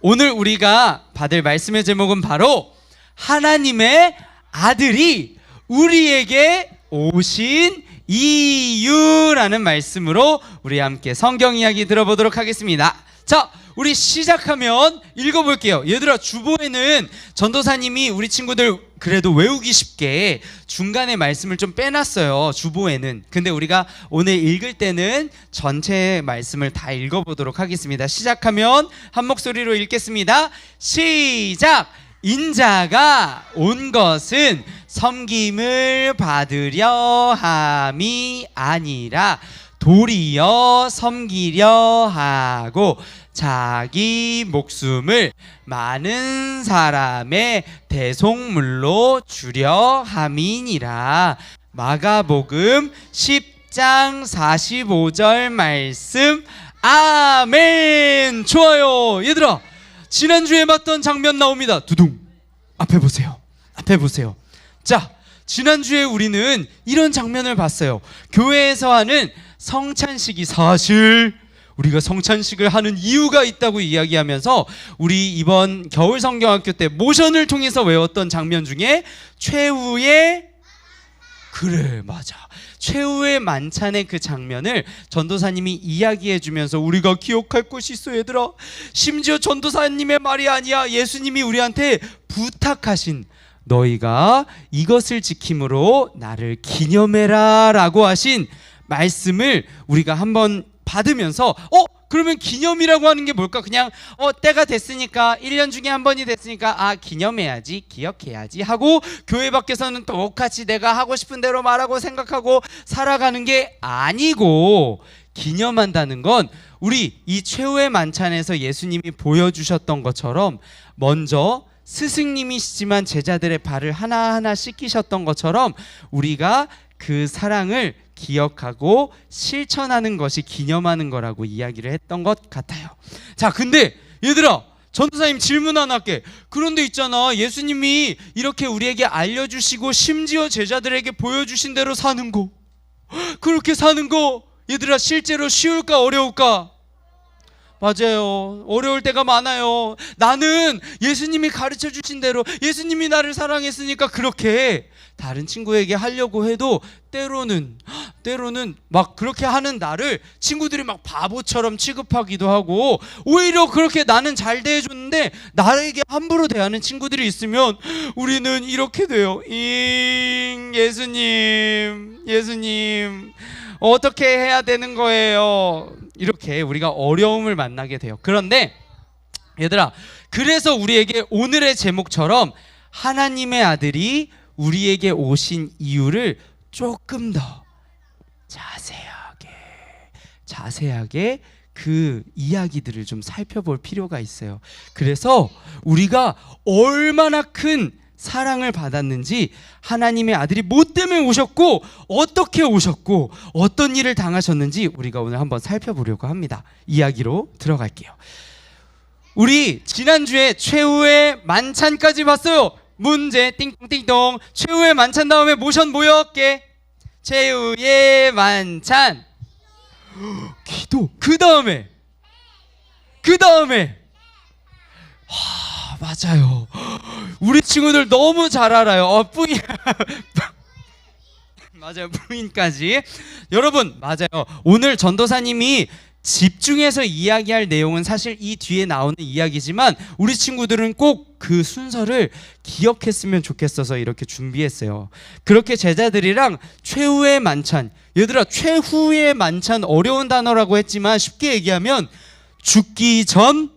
오늘 우리가 받을 말씀의 제목은 바로 하나님의 아들이 우리에게 오신 이유라는 말씀으로 우리 함께 성경 이야기 들어보도록 하겠습니다. 자, 우리 시작하면 읽어볼게요. 얘들아, 주보에는 전도사님이 우리 친구들 그래도 외우기 쉽게 중간에 말씀을 좀 빼놨어요, 주보에는. 근데 우리가 오늘 읽을 때는 전체 말씀을 다 읽어보도록 하겠습니다. 시작하면 한 목소리로 읽겠습니다. 시작! 인자가 온 것은 섬김을 받으려 함이 아니라 도리어 섬기려 하고 자기 목숨을 많은 사람의 대속물로 주려 함이니라. 마가복음 10장 45절 말씀. 아멘. 좋아요. 얘들아, 지난주에 봤던 장면 나옵니다. 두둥. 앞에 보세요. 앞에 보세요. 자, 지난주에 우리는 이런 장면을 봤어요. 교회에서 하는 성찬식이, 사실 우리가 성찬식을 하는 이유가 있다고 이야기하면서 우리 이번 겨울 성경학교 때 모션을 통해서 외웠던 장면 중에 최후의, 그래, 맞아, 최후의 만찬의 그 장면을 전도사님이 이야기해 주면서 우리가 기억할 것이 있어. 얘들아, 심지어 전도사님의 말이 아니야, 예수님이 우리한테 부탁하신, 너희가 이것을 지킴으로 나를 기념해라 라고 하신 말씀을 우리가 한번 받으면서 그러면 기념이라고 하는 게 뭘까? 그냥 때가 됐으니까, 1년 중에 한 번이 됐으니까 기념해야지, 기억해야지 하고 교회 밖에서는 똑같이 내가 하고 싶은 대로 말하고 생각하고 살아가는 게 아니고, 기념한다는 건 우리 이 최후의 만찬에서 예수님이 보여주셨던 것처럼 먼저 스승님이시지만 제자들의 발을 하나하나 씻기셨던 것처럼 우리가 그 사랑을 기억하고 실천하는 것이 기념하는 거라고 이야기를 했던 것 같아요. 자, 근데 얘들아, 전도사님 질문 하나 할게. 그런데 있잖아, 예수님이 이렇게 우리에게 알려주시고 심지어 제자들에게 보여주신 대로 사는 거, 그렇게 사는 거 얘들아, 실제로 쉬울까 어려울까? 맞아요, 어려울 때가 많아요. 나는 예수님이 가르쳐 주신 대로, 예수님이 나를 사랑했으니까 그렇게 다른 친구에게 하려고 해도 때로는 막 그렇게 하는 나를 친구들이 막 바보처럼 취급하기도 하고, 오히려 그렇게 나는 잘 대해줬는데 나에게 함부로 대하는 친구들이 있으면 우리는 이렇게 돼요. 예수님 어떻게 해야 되는 거예요? 이렇게 우리가 어려움을 만나게 돼요. 그런데 얘들아, 그래서 우리에게 오늘의 제목처럼 하나님의 아들이 우리에게 오신 이유를 조금 더 자세하게 그 이야기들을 좀 살펴볼 필요가 있어요. 그래서 우리가 얼마나 큰 사랑을 받았는지, 하나님의 아들이 뭐 때문에 오셨고 어떻게 오셨고 어떤 일을 당하셨는지 우리가 오늘 한번 살펴보려고 합니다. 이야기로 들어갈게요. 우리 지난주에 최후의 만찬까지 봤어요. 문제 띵동띵동. 최후의 만찬 다음에 모션 뭐였게? 최후의 만찬, 기도. 그 다음에 맞아요, 우리 친구들 너무 잘 알아요. 부인 맞아요, 부인까지. 여러분, 맞아요, 오늘 전도사님이 집중해서 이야기할 내용은 사실 이 뒤에 나오는 이야기지만 우리 친구들은 꼭 그 순서를 기억했으면 좋겠어서 이렇게 준비했어요. 그렇게 제자들이랑 최후의 만찬, 얘들아, 최후의 만찬 어려운 단어라고 했지만 쉽게 얘기하면 죽기 전,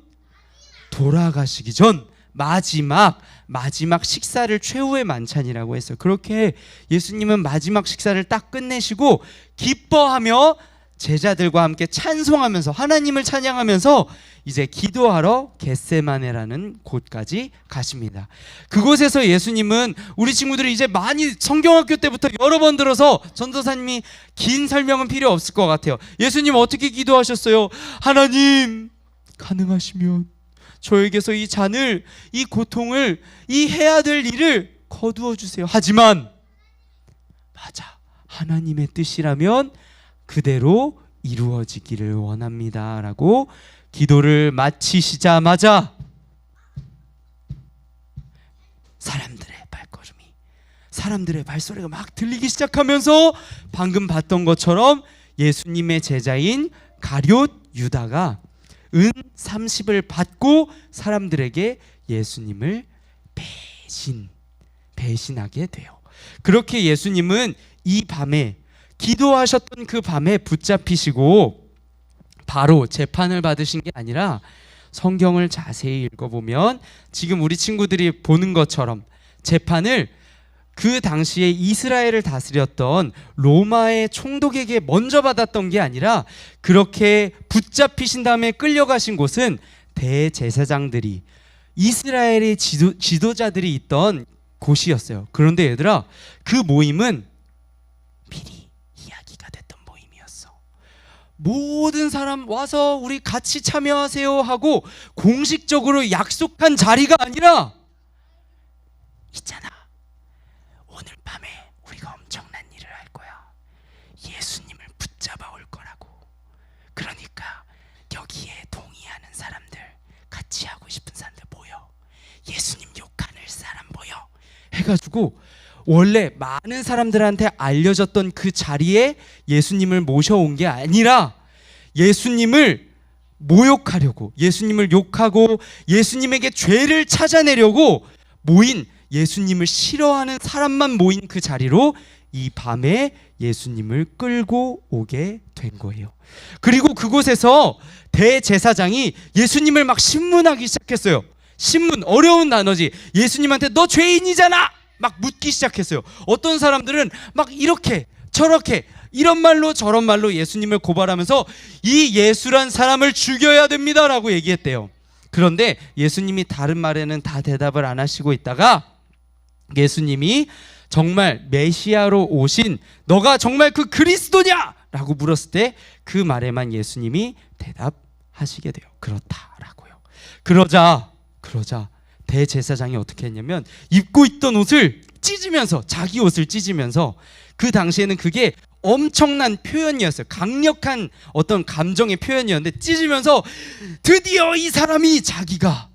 돌아가시기 전 마지막 식사를 최후의 만찬이라고 했어요. 그렇게 예수님은 마지막 식사를 딱 끝내시고 기뻐하며 제자들과 함께 찬송하면서, 하나님을 찬양하면서 이제 기도하러 겟세마네라는 곳까지 가십니다. 그곳에서 예수님은, 우리 친구들이 이제 많이 성경학교 때부터 여러 번 들어서 전도사님이 긴 설명은 필요 없을 것 같아요. 예수님 어떻게 기도하셨어요? 하나님, 가능하시면 저에게서 이 잔을, 이 고통을, 이 해야 될 일을 거두어 주세요. 하지만 맞아, 하나님의 뜻이라면 그대로 이루어지기를 원합니다 라고 기도를 마치시자마자 사람들의 발소리가 막 들리기 시작하면서 방금 봤던 것처럼 예수님의 제자인 가룟 유다가 은 30을 받고 사람들에게 예수님을 배신하게 돼요. 그렇게 예수님은 이 밤에, 기도하셨던 그 밤에 붙잡히시고 바로 재판을 받으신 게 아니라, 성경을 자세히 읽어보면 지금 우리 친구들이 보는 것처럼 재판을 그 당시에 이스라엘을 다스렸던 로마의 총독에게 먼저 받았던 게 아니라, 그렇게 붙잡히신 다음에 끌려가신 곳은 대제사장들이, 이스라엘의 지도자들이 있던 곳이었어요. 그런데 얘들아, 그 모임은 미리 이야기가 됐던 모임이었어. 모든 사람 와서 우리 같이 참여하세요 하고 공식적으로 약속한 자리가 아니라, 있잖아, 오늘 밤에 우리가 엄청난 일을 할 거야. 예수님을 붙잡아 올 거라고. 그러니까 여기에 동의하는 사람들, 같이 하고 싶은 사람들 모여. 예수님 욕하는 사람 모여. 해가지고 원래 많은 사람들한테 알려졌던 그 자리에 예수님을 모셔온 게 아니라, 예수님을 모욕하려고, 예수님을 욕하고 예수님에게 죄를 찾아내려고 모인, 예수님을 싫어하는 사람만 모인 그 자리로 이 밤에 예수님을 끌고 오게 된 거예요. 그리고 그곳에서 대제사장이 예수님을 막 신문하기 시작했어요. 신문, 어려운 단어지. 예수님한테 너 죄인이잖아! 막 묻기 시작했어요. 어떤 사람들은 막 이렇게 저렇게 이런 말로 저런 말로 예수님을 고발하면서 이 예수란 사람을 죽여야 됩니다 라고 얘기했대요. 그런데 예수님이 다른 말에는 다 대답을 안 하시고 있다가, 예수님이 정말 메시아로 오신 너가 정말 그 그리스도냐? 라고 물었을 때 그 말에만 예수님이 대답하시게 돼요. 그렇다라고요. 그러자 대제사장이 어떻게 했냐면, 입고 있던 옷을 찢으면서, 자기 옷을 찢으면서, 그 당시에는 그게 엄청난 표현이었어요. 강력한 어떤 감정의 표현이었는데, 찢으면서 드디어 이 사람이 자기가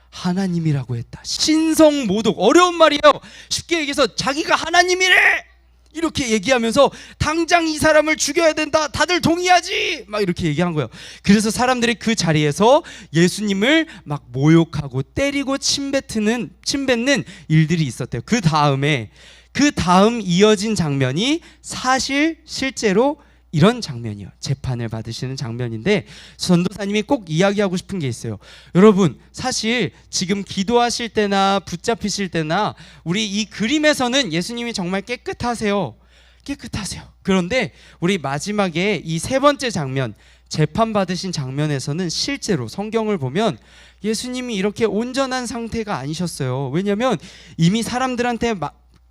하나님이라고 했다. 신성모독, 어려운 말이에요. 쉽게 얘기해서 자기가 하나님이래! 이렇게 얘기하면서 당장 이 사람을 죽여야 된다. 다들 동의하지? 막 이렇게 얘기한 거예요. 그래서 사람들이 그 자리에서 예수님을 막 모욕하고 때리고 침뱉는 일들이 있었대요. 그 다음 이어진 장면이 실제로 이런 장면이에요. 재판을 받으시는 장면인데, 전도사님이 꼭 이야기하고 싶은 게 있어요. 여러분, 사실 지금 기도하실 때나 붙잡히실 때나 우리 이 그림에서는 예수님이 정말 깨끗하세요. 그런데 우리 마지막에 이 세 번째 장면, 재판 받으신 장면에서는 실제로 성경을 보면 예수님이 이렇게 온전한 상태가 아니셨어요. 왜냐하면 이미 사람들한테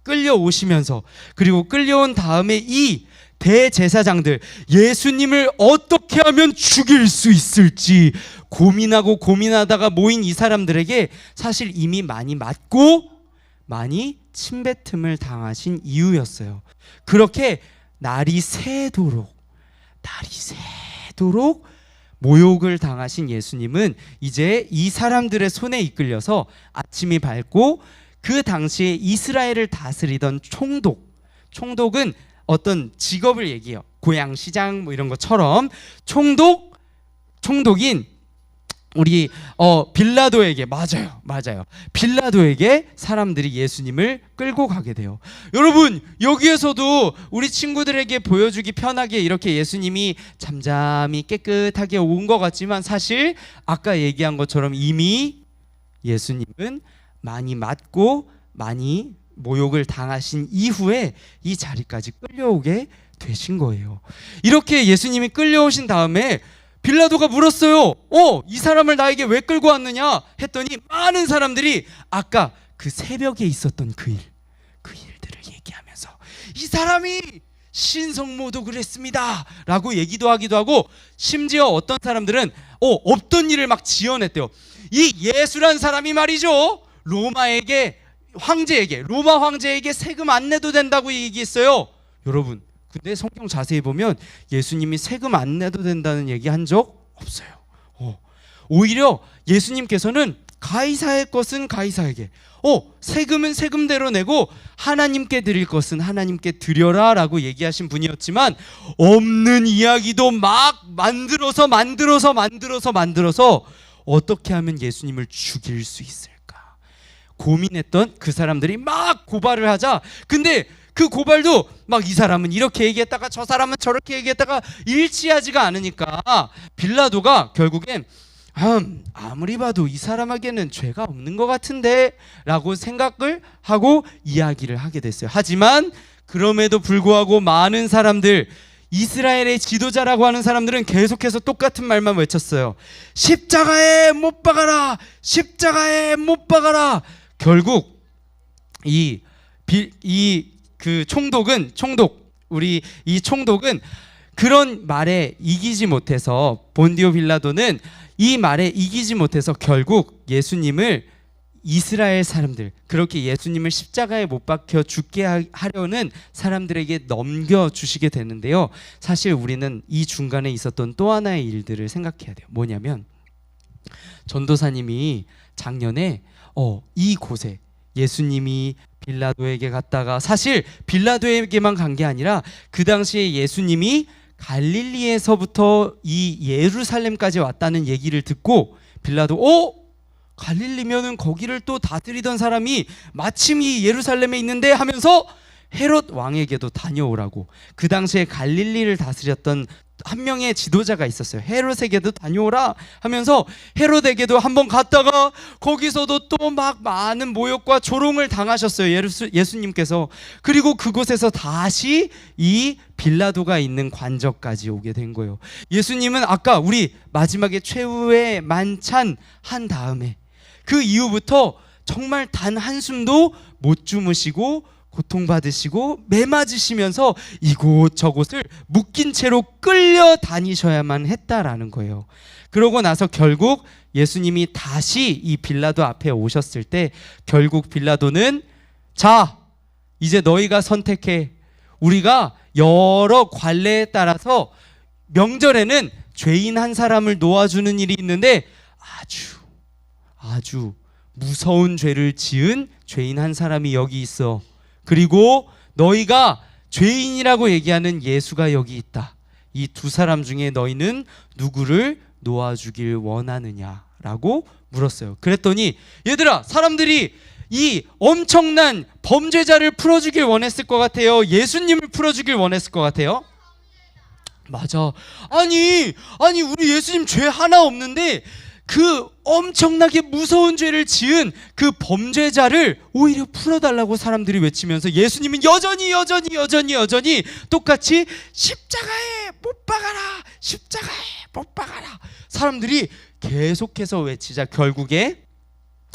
끌려오시면서, 그리고 끌려온 다음에 이 대제사장들, 예수님을 어떻게 하면 죽일 수 있을지 고민하다가 모인 이 사람들에게 사실 이미 많이 맞고 많이 침뱉음을 당하신 이유였어요. 그렇게 날이 새도록 모욕을 당하신 예수님은 이제 이 사람들의 손에 이끌려서 아침이 밝고, 그 당시에 이스라엘을 다스리던 총독은 어떤 직업을 얘기해요. 고향시장 뭐 이런 것처럼 총독인 우리 빌라도에게, 맞아요. 빌라도에게 사람들이 예수님을 끌고 가게 돼요. 여러분, 여기에서도 우리 친구들에게 보여주기 편하게 이렇게 예수님이 잠잠히 깨끗하게 온 것 같지만, 사실 아까 얘기한 것처럼 이미 예수님은 많이 맞고 많이 모욕을 당하신 이후에 이 자리까지 끌려오게 되신 거예요. 이렇게 예수님이 끌려오신 다음에 빌라도가 물었어요. 이 사람을 나에게 왜 끌고 왔느냐 했더니, 많은 사람들이 아까 그 새벽에 있었던 그 일들을 얘기하면서 이 사람이 신성모독을 했습니다 라고 얘기도 하기도 하고, 심지어 어떤 사람들은 없던 일을 막 지어냈대요. 이 예수란 사람이 말이죠, 로마 황제에게 세금 안 내도 된다고 얘기했어요. 여러분, 근데 성경 자세히 보면 예수님이 세금 안 내도 된다는 얘기 한 적 없어요. 오히려 예수님께서는 가이사의 것은 가이사에게, 세금은 세금대로 내고 하나님께 드릴 것은 하나님께 드려라 라고 얘기하신 분이었지만, 없는 이야기도 막 만들어서 어떻게 하면 예수님을 죽일 수 있을까 고민했던 그 사람들이 막 고발을 하자, 근데 그 고발도 막 이 사람은 이렇게 얘기했다가 저 사람은 저렇게 얘기했다가 일치하지가 않으니까 빌라도가 결국엔 아무리 봐도 이 사람에게는 죄가 없는 것 같은데 라고 생각을 하고 이야기를 하게 됐어요. 하지만 그럼에도 불구하고 많은 사람들, 이스라엘의 지도자라고 하는 사람들은 계속해서 똑같은 말만 외쳤어요. 십자가에 못 박아라, 십자가에 못 박아라. 결국 그 총독은 그런 말에 이기지 못해서, 본디오 빌라도는 이 말에 이기지 못해서 결국 예수님을, 이스라엘 사람들, 그렇게 예수님을 십자가에 못 박혀 죽게 하려는 사람들에게 넘겨주시게 되는데요. 사실 우리는 이 중간에 있었던 또 하나의 일들을 생각해야 돼요. 뭐냐면, 전도사님이 작년에 이곳에 예수님이 빌라도에게 갔다가, 사실 빌라도에게만 간 게 아니라 그 당시에 예수님이 갈릴리에서부터 이 예루살렘까지 왔다는 얘기를 듣고 빌라도 갈릴리면은 거기를 또 다스리던 사람이 마침 이 예루살렘에 있는데 하면서 헤롯 왕에게도 다녀오라고, 그 당시에 갈릴리를 다스렸던 한 명의 지도자가 있었어요. 헤롯에게도 다녀오라 하면서 헤롯에게도 한번 갔다가 거기서도 또 막 많은 모욕과 조롱을 당하셨어요, 예수님께서. 그리고 그곳에서 다시 이 빌라도가 있는 관저까지 오게 된 거예요. 예수님은 아까 우리 마지막에 최후의 만찬 한 다음에 그 이후부터 정말 단 한숨도 못 주무시고 고통받으시고 매맞으시면서 이곳저곳을 묶인 채로 끌려다니셔야만 했다라는 거예요. 그러고 나서 결국 예수님이 다시 이 빌라도 앞에 오셨을 때 결국 빌라도는, 자, 이제 너희가 선택해. 우리가 여러 관례에 따라서 명절에는 죄인 한 사람을 놓아주는 일이 있는데 아주 무서운 죄를 지은 죄인 한 사람이 여기 있어. 그리고 너희가 죄인이라고 얘기하는 예수가 여기 있다. 이 두 사람 중에 너희는 누구를 놓아주길 원하느냐라고 물었어요. 그랬더니, 얘들아, 사람들이 이 엄청난 범죄자를 풀어주길 원했을 것 같아요? 예수님을 풀어주길 원했을 것 같아요? 맞아. 아니 우리 예수님 죄 하나 없는데 그 엄청나게 무서운 죄를 지은 그 범죄자를 오히려 풀어달라고 사람들이 외치면서 예수님은 여전히 똑같이 십자가에 못 박아라, 십자가에 못 박아라. 사람들이 계속해서 외치자 결국에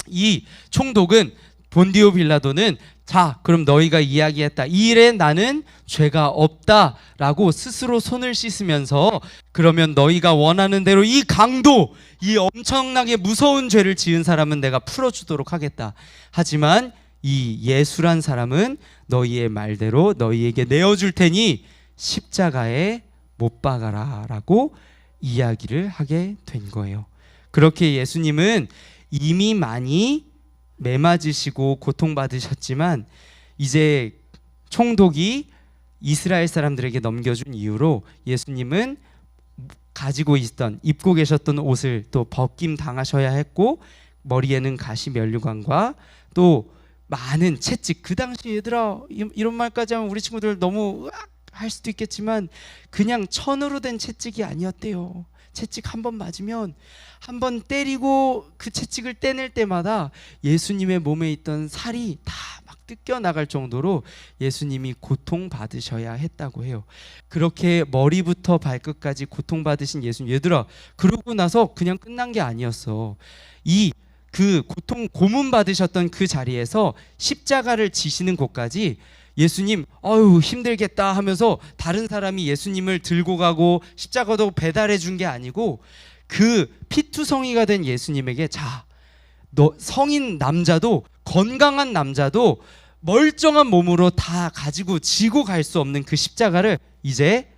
이 총독은, 본디오 빌라도는, 자, 그럼 너희가 이야기했다, 이 일에 나는 죄가 없다라고 스스로 손을 씻으면서, 그러면 너희가 원하는 대로 이 강도, 이 엄청나게 무서운 죄를 지은 사람은 내가 풀어주도록 하겠다. 하지만 이 예수란 사람은 너희의 말대로 너희에게 내어줄 테니 십자가에 못 박아라 라고 이야기를 하게 된 거예요. 그렇게 예수님은 이미 많이 매맞으시고 고통받으셨지만 이제 총독이 이스라엘 사람들에게 넘겨준 이후로 예수님은 가지고 있던, 입고 계셨던 옷을 또 벗김 당하셔야 했고, 머리에는 가시 면류관과 또 많은 채찍, 그 당시 얘들아 이런 말까지 하면 우리 친구들 너무 할 수도 있겠지만 그냥 천으로 된 채찍이 아니었대요. 채찍 한 번 맞으면, 한 번 때리고 그 채찍을 떼낼 때마다 예수님의 몸에 있던 살이 다 막 뜯겨 나갈 정도로 예수님이 고통받으셔야 했다고 해요. 그렇게 머리부터 발끝까지 고통받으신 예수님, 얘들아, 그러고 나서 그냥 끝난 게 아니었어. 그 고문 받으셨던 그 자리에서 십자가를 지시는 곳까지 예수님 힘들겠다 하면서 다른 사람이 예수님을 들고 가고 십자가도 배달해 준 게 아니고, 그 피투성이가 된 예수님에게, 자, 너 성인 남자도, 건강한 남자도 멀쩡한 몸으로 다 가지고 지고 갈 수 없는 그 십자가를 이제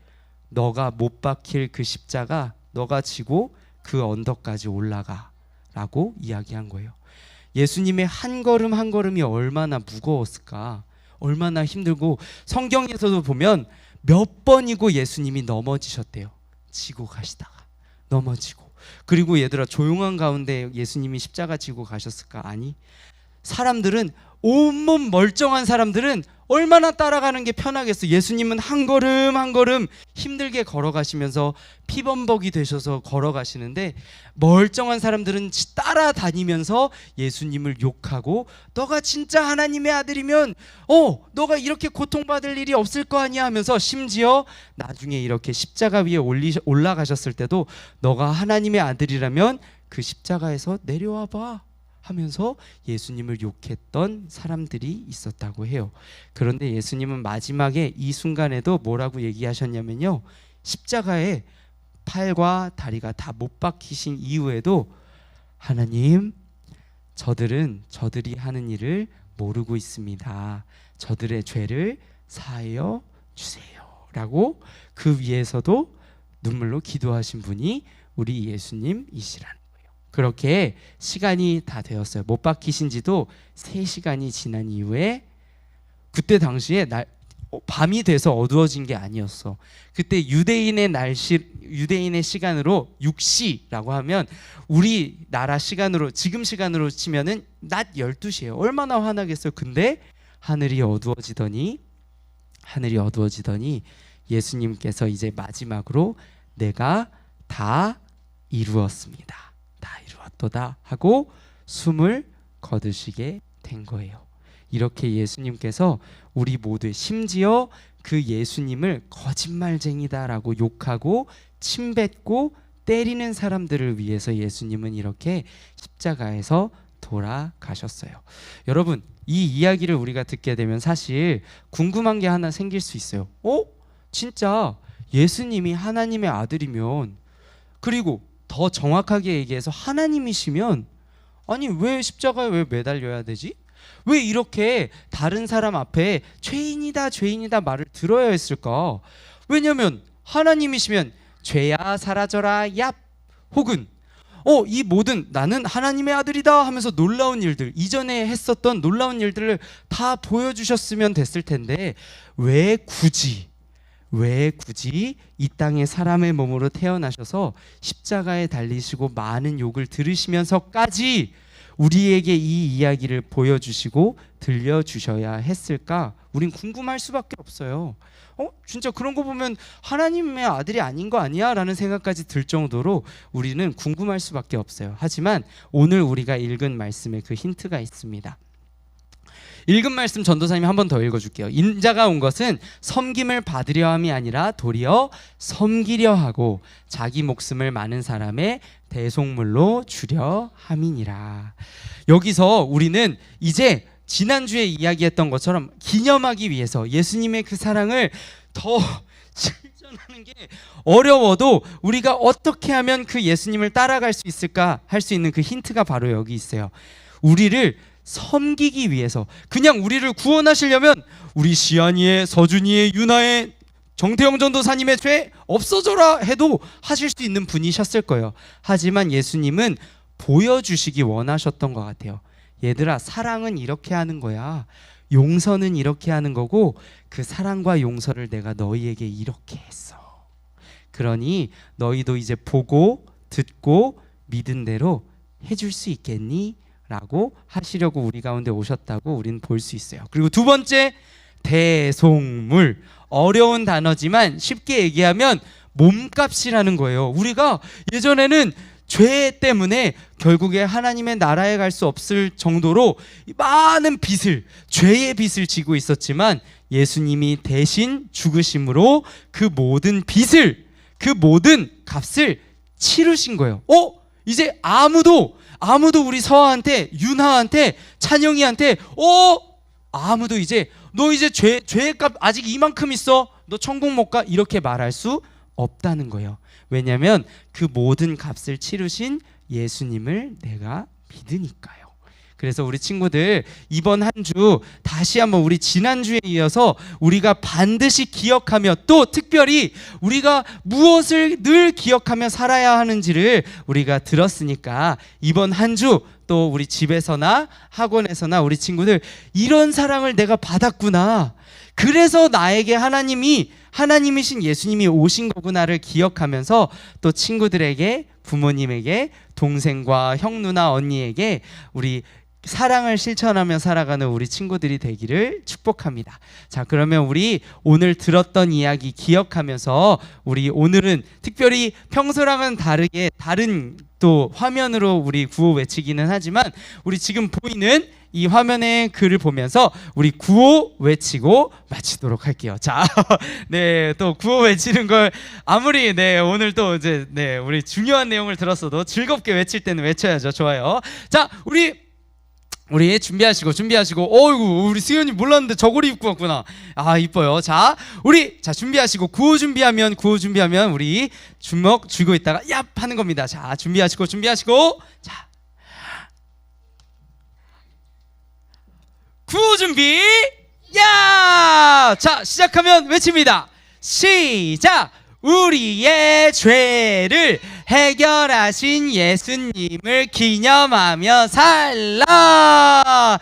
너가 못 박힐 그 십자가 너가 지고 그 언덕까지 올라가라고 이야기한 거예요. 예수님의 한 걸음 한 걸음이 얼마나 무거웠을까, 얼마나 힘들고, 성경에서도 보면 몇 번이고 예수님이 넘어지셨대요. 지고 가시다가 넘어지고. 그리고 얘들아, 조용한 가운데 예수님이 십자가 지고 가셨을까? 아니, 사람들은, 온몸 멀쩡한 사람들은 얼마나 따라가는 게 편하겠어. 예수님은 한 걸음 한 걸음 힘들게 걸어가시면서 피범벅이 되셔서 걸어가시는데, 멀쩡한 사람들은 따라다니면서 예수님을 욕하고, 너가 진짜 하나님의 아들이면 너가 이렇게 고통받을 일이 없을 거 아니야 하면서, 심지어 나중에 이렇게 십자가 위에 올라가셨을 때도 너가 하나님의 아들이라면 그 십자가에서 내려와 봐 하면서 예수님을 욕했던 사람들이 있었다고 해요. 그런데 예수님은 마지막에 이 순간에도 뭐라고 얘기하셨냐면요, 십자가에 팔과 다리가 다 못 박히신 이후에도, 하나님, 저들이 하는 일을 모르고 있습니다. 저들의 죄를 사하여 주세요 라고 그 위에서도 눈물로 기도하신 분이 우리 예수님이시라는 거예요. 그렇게 시간이 다 되었어요. 못 박히신 지도 3시간이 지난 이후에, 그때 당시에 밤이 돼서 어두워진 게 아니었어. 그때 유대인의 시간으로 6시라고 하면, 우리나라 시간으로, 지금 시간으로 치면은 낮 12시예요. 얼마나 환하겠어요. 근데 하늘이 어두워지더니 예수님께서 이제 마지막으로 내가 다 이루었습니다, 다 이루었도다 하고 숨을 거두시게 된 거예요. 이렇게 예수님께서 우리 모두, 심지어 그 예수님을 거짓말쟁이다라고 욕하고 침뱉고 때리는 사람들을 위해서 예수님은 이렇게 십자가에서 돌아가셨어요. 여러분, 이 이야기를 우리가 듣게 되면 사실 궁금한 게 하나 생길 수 있어요. 진짜 예수님이 하나님의 아들이면, 그리고 더 정확하게 얘기해서 하나님이시면, 아니 왜 십자가에 왜 매달려야 되지? 왜 이렇게 다른 사람 앞에 죄인이다 죄인이다 말을 들어야 했을까? 왜냐면 하나님이시면 죄야 사라져라 얍, 혹은 이 모든, 나는 하나님의 아들이다 하면서 놀라운 일들, 이전에 했었던 놀라운 일들을 다 보여주셨으면 됐을 텐데, 왜 굳이 이 땅에 사람의 몸으로 태어나셔서 십자가에 달리시고 많은 욕을 들으시면서까지 우리에게 이 이야기를 보여주시고 들려주셔야 했을까? 우린 궁금할 수밖에 없어요. 진짜 그런 거 보면 하나님의 아들이 아닌 거 아니야? 라는 생각까지 들 정도로 우리는 궁금할 수밖에 없어요. 하지만 오늘 우리가 읽은 말씀에 그 힌트가 있습니다. 읽은 말씀 전도사님이 한 번 더 읽어줄게요. 인자가 온 것은 섬김을 받으려 함이 아니라 도리어 섬기려 하고 자기 목숨을 많은 사람의 대속물로 주려 함이니라. 여기서 우리는 이제 지난주에 이야기했던 것처럼 기념하기 위해서 예수님의 그 사랑을 더 실천하는 게 어려워도 우리가 어떻게 하면 그 예수님을 따라갈 수 있을까 할 수 있는 그 힌트가 바로 여기 있어요. 우리를 섬기기 위해서, 그냥 우리를 구원하시려면 우리 시안이의, 서준이의, 유나의, 정태영 전도사님의 죄 없어져라 해도 하실 수 있는 분이셨을 거예요. 하지만 예수님은 보여주시기 원하셨던 것 같아요. 얘들아, 사랑은 이렇게 하는 거야. 용서는 이렇게 하는 거고, 그 사랑과 용서를 내가 너희에게 이렇게 했어. 그러니 너희도 이제 보고 듣고 믿은 대로 해줄 수 있겠니? 라고 하시려고 우리 가운데 오셨다고 우리는 볼 수 있어요. 그리고 두 번째, 대속물. 어려운 단어지만 쉽게 얘기하면 몸값이라는 거예요. 우리가 예전에는 죄 때문에 결국에 하나님의 나라에 갈 수 없을 정도로 많은 빚을, 죄의 빚을 지고 있었지만 예수님이 대신 죽으심으로 그 모든 빚을, 그 모든 값을 치르신 거예요. 이제 아무도 우리 서아한테, 윤하한테, 찬영이한테 아무도 이제 너 이제 죄의 값 아직 이만큼 있어, 너 천국 못 가, 이렇게 말할 수 없다는 거예요. 왜냐하면 그 모든 값을 치르신 예수님을 내가 믿으니까요. 그래서 우리 친구들 이번 한 주 다시 한번 우리 지난주에 이어서 우리가 반드시 기억하며 또 특별히 우리가 무엇을 늘 기억하며 살아야 하는지를 우리가 들었으니까 이번 한 주 또 우리 집에서나 학원에서나 우리 친구들 이런 사랑을 내가 받았구나. 그래서 나에게 하나님이신 예수님이 오신 거구나를 기억하면서 또 친구들에게 부모님에게 동생과 형 누나 언니에게 우리 사랑을 실천하며 살아가는 우리 친구들이 되기를 축복합니다. 자, 그러면 우리 오늘 들었던 이야기 기억하면서 우리 오늘은 특별히 평소랑은 다르게 다른 또 화면으로 우리 구호 외치기는 하지만 우리 지금 보이는 이 화면의 글을 보면서 우리 구호 외치고 마치도록 할게요. 자, 네, 또 구호 외치는 걸 아무리 오늘 또 이제 우리 중요한 내용을 들었어도 즐겁게 외칠 때는 외쳐야죠. 좋아요. 자, 우리 준비하시고 어이구 우리 수연이 몰랐는데 저고리 입고 왔구나. 아 이뻐요. 자 준비하시고 구호 준비하면 우리 주먹 쥐고 있다가 얍 하는 겁니다. 자 준비하시고 자 구호 준비 야! 자 시작하면 외칩니다. 시작. 우리의 죄를 해결하신 예수님을 기념하며 살라.